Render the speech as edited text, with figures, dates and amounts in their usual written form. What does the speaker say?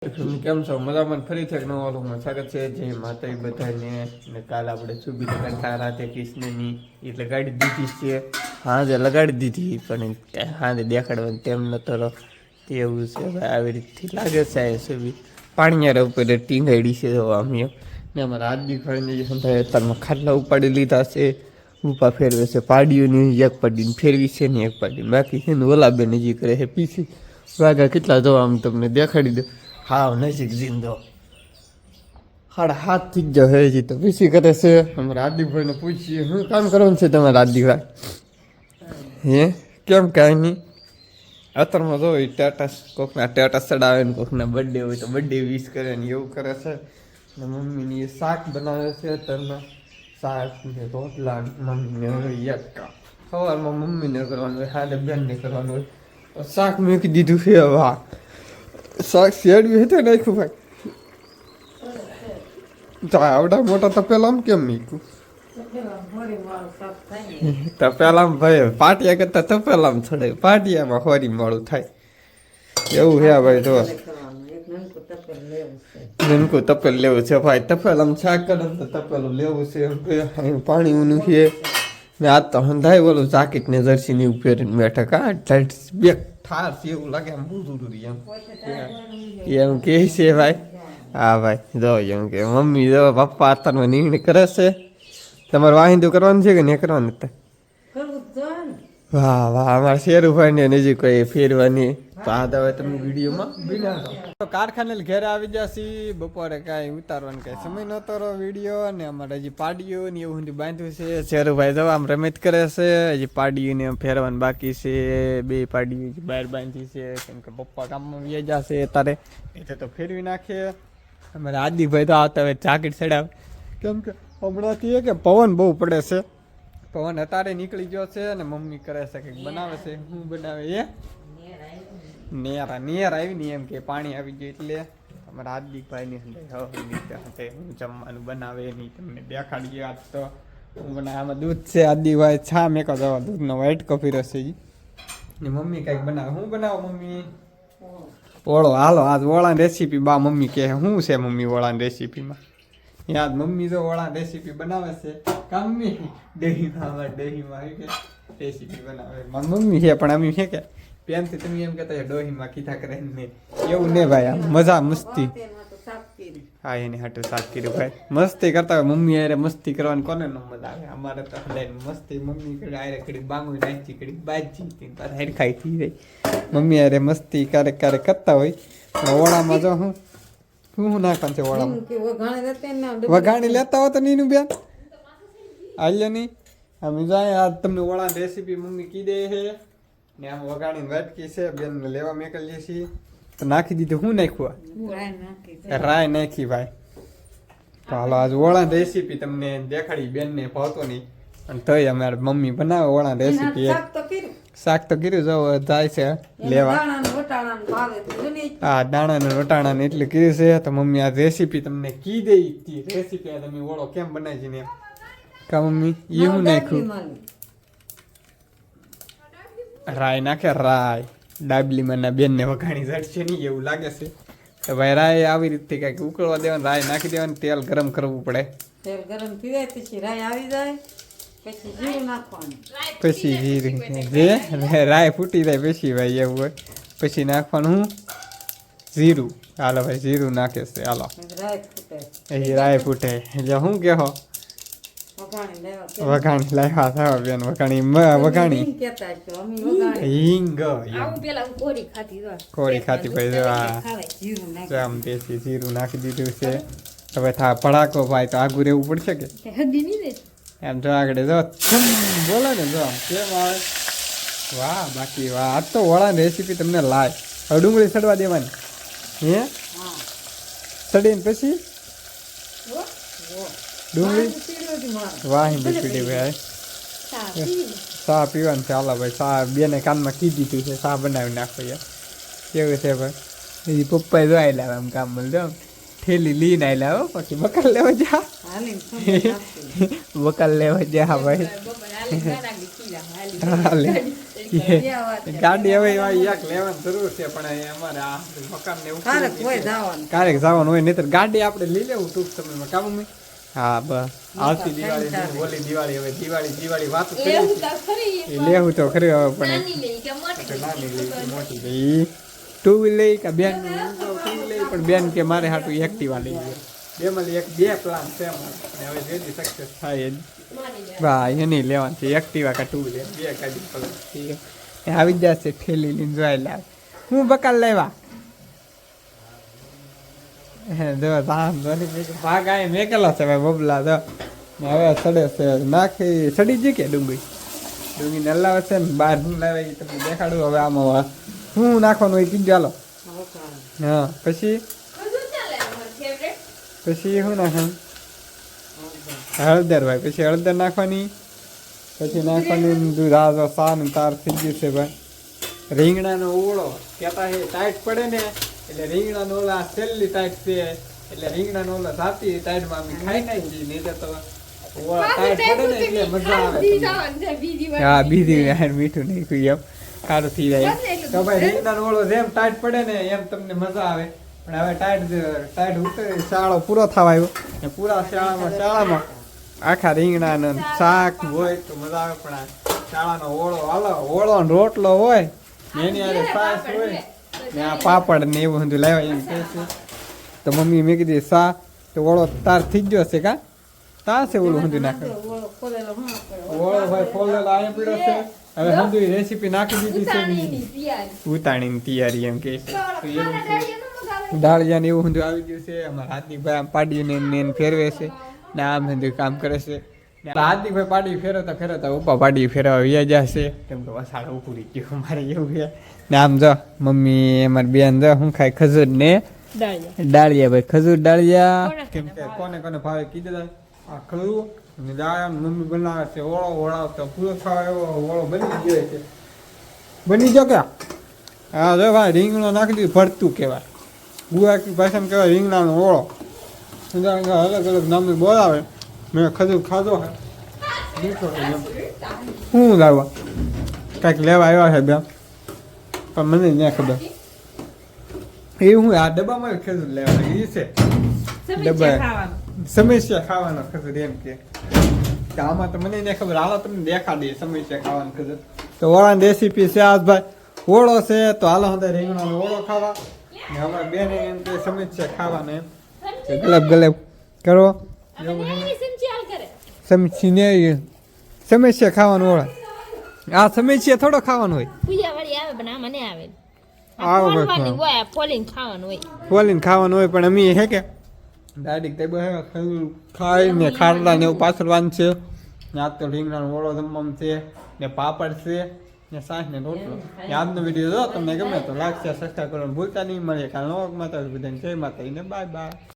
કેમ છો મજામાં? ફરીથી એક નવા વ્લોગમાં સ્વાગત છે. જય માતા બધાને. ને કાલ આપણે સુબી લગાડતા રાતે કૃષ્ણની એટલે ગાડી દીધી છે. હાજે લગાડી દીધી પણ હાજે દેખાડવાનું તેમ નતો તેવું છે ભાઈ. આવી રીતથી લાગે છે આ સુબી પાણીયાર ઉપર ટીંગાડી છે આમ ને અમારા આદમી ભાઈને અત્યારમાં ખાટલા ઉપાડી લીધા છે. ઉપા ફેરવે છે પાડીઓની એક પાડીને ફેરવી છે ને એક પાડીને બાકી છે ને ઓલા બે નજીક કરે છે પીસી વાગા કેટલા જવા આમ તમને દેખાડી દો. હા નજીક જીંદો 7:30 થઈ જાવ હજી તો પીસી કરે છે. અમારા આદિભાઈને પૂછીએ શું કામ કરવાનું છે તમારા આદિભાઈ? હે કેમ કાંઈ નહીં? અત્યારમાં જો સ્ટેટસ કોકના સ્ટેટસ ચડાવે ને કોકના બર્થડે હોય તો બર્થડે વિશ કરે ને એવું કરે છે. ને મમ્મીની શાક બનાવે છે અત્યારમાં શાક ને રોટલા મમ્મીને હોય એક કામ સવારમાં મમ્મીને કરવાનું હોય સાડે બેનને કરવાનું હોય તો શાક મૂકી દીધું છે. વાહ શાક શેડવી હતું નાખ્યું ભાઈ તો આવડા મોટા તપેલામ કેમ મૂક્યું? તપેલામ ભાઈ પાટિયા કરતા તપેલામ ચડે પાટિયામાં હોરી મોડું થાય એવું હે ભાઈ. તો નનકું તપેલ લેવું છે ભાઈ. તપેલામ શાક કરે તો તપેલું લેવું છે. પાણી ઊનું છે ને આજ તો હંધાય બોલું જાકીટ ને જર્સી ને એવું પહેરીને બેઠા કા બે ઠાર છે એવું લાગે આમ બુધુરી એમ કે છે ભાઈ. હા ભાઈ જો એમ કે મમ્મી જો પપ્પા અત્યારમાં નિર્ણય કરે છે. તમારે વાહિંદુ કરવાનું છે કે નહીં કરવાનું? વાહ વાહ અમારા શેરુભાઈ ને નજીક કોઈ ફેરવાની તો આ હવે તમે વિડીયોમાં બનાવો. તો કારખાને ઘરે આવી જશે બપોરે કાંઈ ઉતારવાનું કાંઈ સમય નહોતો રહ્યો વિડીયો અને અમારે હજી પાડીઓ ને એવું બાંધ્યું છે. શેરુભાઈ જવા આમ રમત કરે છે. હજી પાડીઓને ફેરવાનું બાકી છે. બે પાડીઓ બહાર બાંધી છે કેમ કે પપ્પા કામમાં વ્યા જશે તારે એટલે તો ફેરવી નાખે. અમારા આદિભાઈ તો આવતા હવે જાકેટ ચડાવે કેમ કે હમણાંથી કે પવન બહુ પડે છે. પવન અત્યારે નીકળી ગયો છે અને મમ્મી કરે છે કંઈક બનાવે છે. શું બનાવે એ નેર આવી ને એમ કે પાણી આવી ગયું એટલે અમારા હાર્દિકભાઈની હું જમવાનું બનાવે નહીં તમને દેખાડી આજ તો હું બનાવે. આમાં દૂધ છે આદિભાઈ છા મેકો જવા દૂધનો વ્હાઈટ કોફી રસે ને મમ્મી કંઈક બનાવે. શું બનાવો મમ્મી? ઓળો હાલો આજ ઓળાની રેસીપી બા મમ્મી કહે શું છે મમ્મી ઓળાની રેસીપીમાં? યાદ મમ્મી જો ઓળા રેસીપી બનાવે છે કા મમ્મી? દહીંમાં રેસીપી બનાવે મારી મમ્મી છે પણ અમે છે કે પ્રેમથી તમે એમ કહેતા ડોહીમાં કીધા કરે ને એવું ને ભાઈ. આમ મજા મસ્તી હા એને હાટું સાફ કર્યું ભાઈ. મસ્તી કરતા હોય મમ્મી અરે મસ્તી કરવાની કોને ન મજા આવે? અમારે તો મસ્તી મમ્મી કરે આરે ઘડી બાંગુ નાચી ઘડી બાજી હેડ ખાઈ થઈ જાય. મમ્મી અરે મસ્તી ક્યારેક ક્યારેક કરતા હોય. ઓળામાં જો હું શું નાખવાનું છે ઓળામાં? વઘાણી લેતા હો તો નીનું બેન આલ્યો નહીં અમે જાય આજ તમને ઓળાની રેસીપી મમ્મી કીધે છે ને આમ વઘાણીને વાટકી છે બેન લેવા મેકલીએ છીએ તો નાખી દીધું. શું નાખ્યું? રાય નાખી ભાઈ. તો હાલો આજ ઓળાની રેસીપી તમને દેખાડી બેનને ભાવતો નહીં અને તોય અમારે મમ્મી બનાવે ઓળાની રેસીપી. શાક તો કર્યું જો જાય છે લેવા. હા દાણા ને વટાણા ને એટલે કર્યું છે તો મમ્મી આ રેસીપી તમને કી દે રેસીપી તમે ઓળો કેમ બનાવી ને કા મમ્મી એવું નાખ્યું? રાય નાખે રાય. ડાબલીમાં ના બેન ને વઘાણી જડશે નહીં એવું લાગે છે તો ભાઈ રાય આવી રીતે કઈક ઉકળવા દેવાનું રાય નાખી દેવાનું તેલ ગરમ કરવું પડે. તેલ ગરમ પીવાય પછી રાય આવી જાય પછી જીરું નાખવાનું પછી જીરું જે રાય ફૂટી જાય પછી ભાઈ એવું હોય પછી નાખવાનું જીરું. હાલો ભાઈ જીરું નાખે છે હાલો રાય ફૂટે એટલે શું કહો વઘાણી લાવ્યા થવા બેન વઘાણી વઘાણી હિંગ કોરી ખાતી ભાઈ આમ દેશી જીરું નાખી દીધું છે. હવે થા ભડાકો ભાઈ તો આગું રહેવું પડશે કે એમ જો આગળ જો બોલે ને જો કેમ આવે વાહ બાકી વાહ આજ તો ઓળાની રેસીપી તમને લાય. હવે ડુંગળી સડવા દેવાની હે સડીને પછી ડુંગળી વાહિંદી પીડી ભાઈ ચા પીવાનું છે. હાલો ભાઈ ચા બેને કાનમાં કીધી દીધું છે ચા બનાવી નાખો યાર કેવું છે ભાઈ. એ પપ્પાએ જો આવેલા આમ કામ મળે થેલી લઈને આવેલા હો પછી બકાલ લેવા જા બકાલ લેવા જા ભાઈ. હાલે ગાડી હવે એક લેવાની જરૂર છે પણ અમારે આ મકાન ને એવું કારક હોય જવાનું ક્યારેક જવાનું હોય નહીતર ગાડી આપણે લઈ લેવું ટૂંક સમયમાં કામ મમ્મી હા બસ આવતી દિવાળી ઓલી દિવાળી હવે દિવાળી વાત કરી લેવું તો ખરી હવે પણ નાની લઈ કે મોટી લઈ ટુ વ્હીલ લઈ કે બેન ટુ લઈ પણ બેન કે મારે હાટું એક્ટિવા લઈ ગયો બેમાંથી બે પ્લાન છે અમારે હવે જેથી સક્સેસ થાય ભાઈ એની લેવાની છે એક્ટિવા કે ટુ વ્હીલર બે ગાડી પલટ ઠીક છે આવી જ જશે ઠેલી લઈને જોઈ લાવ હું બકાલ લેવા જો ભાગ આ મેકેલો છે ભાઈ બબલા તો હવે સડે છે નાખી સડી જ કે ડુંગળી નલ્લાવે છે ને બહાર હું લાવે એ તમને દેખાડું હવે આમાં શું નાખવાનું હોય કીધું ચાલો હા પછી શું નાખવાનું હળદર ભાઈ પછી હળદર નાખવાની પછી નાખવાની દૂધ આ સા ને તાર થઈ ગયું છે ભાઈ રીંગણાનો ઓળો કહેતા હે ટાઈટ પડે ને એટલે રીંગણાનો ઓલા છેલ્લી ટાઈટ છે એટલે રીંગણાનો ઓલા સાતી ટાઈટમાં અમે ખાઈ નાખીએ નહીં તો ઓળા ટાઈટ પડે ને એટલે મજા આવે હા બીજી મીઠું નાખ્યું એમ સારું થઈ જાય તો ભાઈ રીંગણાનો ઓળો જેમ ટાઈટ પડે ને એમ તમને મજા આવે પણ હવે ટાઈટ ઉતરે શાળો પૂરો થવા આવ્યો ને પૂરા શાળામાં આખા રીંગણાનો શાક હોય તો મજા આવે પણ શાળાનો ઓળો ને રોટલો હોય ને એની હારે છાશ હોય ને આ પાપડ ને એવું બધું લાવ્યા એમ કહે છે તો મમ્મી મેં કીધી સા તો ઓળો તાર થઈ ગયો છે કા તાર છે ઓલું બધું નાખે ઓળો ભાઈ ફોલેલો અહીંયા પીડો છે હવે બધું રેસીપી નાખી દીધી છે ઉતાણીની તૈયારી એમ કે છે દાળિયા ને એવું બધું આવી ગયું છે અમારા હાર્દિકભાઈ આમ પાડીને એને ફેરવે છે ને આમ બધું કામ કરે છે હાર્દિકભાઈ પાડી ફેરવતા ઉપા પાડી ફેરવા વ્યા જશે કેમ કે વસાડ ઉકળી ગયું અમારે એવું છે ને આમ જો મમ્મી અમારી બેન જો હું ખાય ખજૂર ને ડાળિયા ભાઈ ખજૂર ડાળિયા કેમ કે કોને ભાવે કીધું આ ખજૂર ને દાળિયા મમ્મી બનાવે છે ઓળો તો પૂરો ખાવા એવો ઓળો બની ગયો છે બની ગયો કે હા જો ભાઈ રીંગણો નાખી દીધું ભરતું કહેવાય ગુજરાતી ભાષામાં કહેવાય રીંગણાનો ઓળો અલગ અલગ નામની બોલાવે મેં ખજૂર ખાધો હે શું લાવવા કાંઈક લેવા આવ્યા છે બેન પણ મને નહીં ખબર એ હું આ ડબ્બામાં ખજૂર લેવા એ છે ડબ્બા સમસ્યા ખાવાનો ખજૂર એમ કે આમાં તો મને નહીં ખબર હાલો તમને દેખાડીએ સમસ્યા ખાવાનું ખજૂર તો ઓળાની રેસીપી છે આજભાઈ ઓળો છે તો હાલો હતા રીંગણાનો ઓળો ખાવા ને અમારા બેન એમ કે સમસ્યા ખાવાનો એમ ગલબ કરો સમસ્યા ખાવાનું ઓળા આ સમસ્યા થોડો ખાવાનું હોય ફોલીને ખાવાનું હોય પણ અમે હે કે ડાયરેક્ટ ખાઈને ખારડા ને એવું પાછળવાનું છે આજ તો રીંગણાનો ઓળો જમવાનું છે ને પાપડ છે ને સાસ ને રોટલો આજનો વિડીયો જો તમને ગમે તો લાઈક શેર સબસ્ક્રાઈબ કરવાનું ભૂલતા નહીં મળે કારણ બધાને જય માતાજીને બાય બાય.